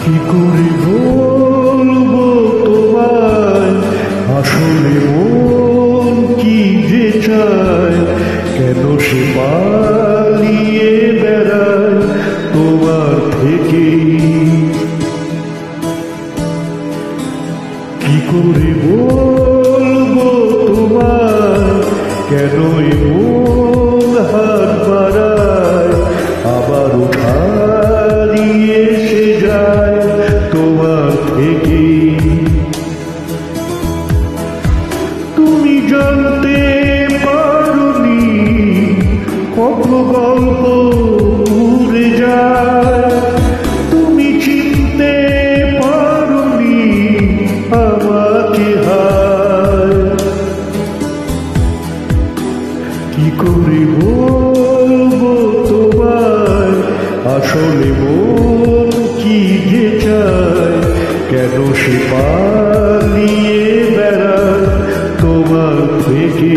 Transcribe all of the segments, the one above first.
কি করে বলবো তোমায় আসলে মন কি যে চায়, কেন সে পালিয়ে বেড়ায় তোমার থেকে। কি করে বলবো তোমায় কেন মন হাত বাড়ায়, আবার হারিয়ে এসে যায় তোমার থেকে। তুমি জানতে পারোনি কত গল্প উড়ে যায়, তুমি চিনতে পারোনি আমাকে হায়। কি করে বলবো তোমায় আসলে মন কি যে চায়, কেন সে পালিয়ে বেড়ায় তোমার থেকে।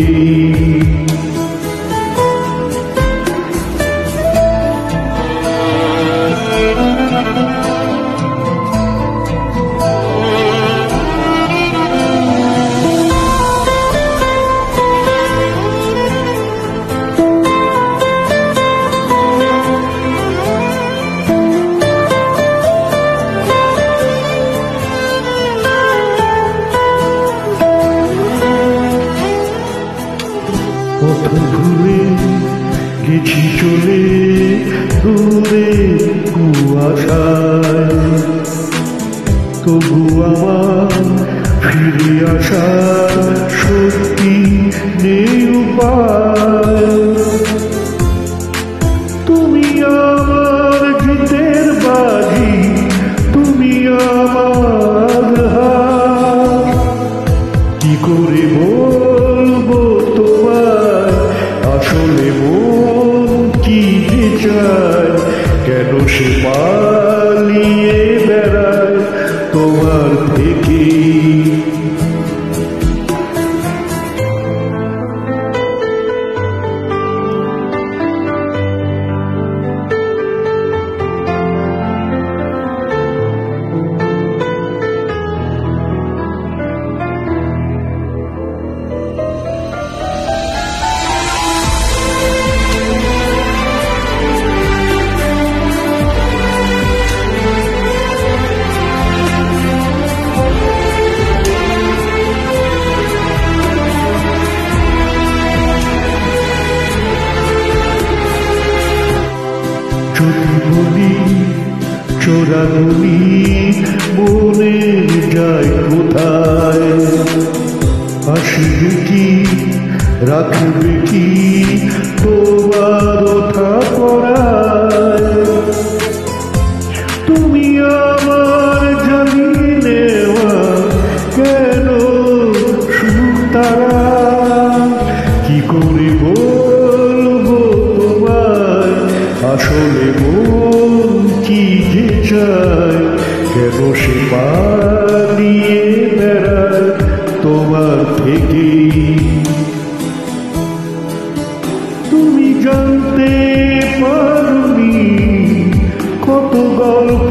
পথ ভুলে গেছি চলে দূরে কুয়াশায়, তবু আমার ফিরে আসার শক্তি নেই উপায়। তুমি আমার জিতের বাজি, তুমি আমার হার। কি করে বলবো তোমায় আসলে মন কি যে চায়, কেন সে পালিয়ে বেড়ায় তোমার থেকে। যদি বলি চোরাগুলি মনে যায় কোথায়, আসবে কি রাখবে কি তোমার ওঠা পড়ায়। তুমি আমার জানিয়ে নেওয়া কেন সুখ তারা। কি করে বলবো তোমায় আসলে মন কি যে চায়, কেন সে পালিয়ে বেড়ায় তোমার থেকে। তুমি জানতে পারোনি কত গল্প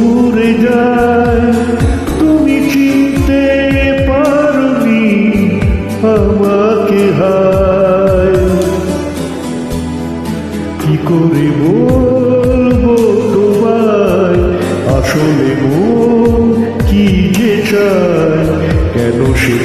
উড়ে যায়, তুমি চিনতে পারোনি আমাকে হায়। কি করে বলবো তোমায় আসলে মন কি যে চায়, কেন সে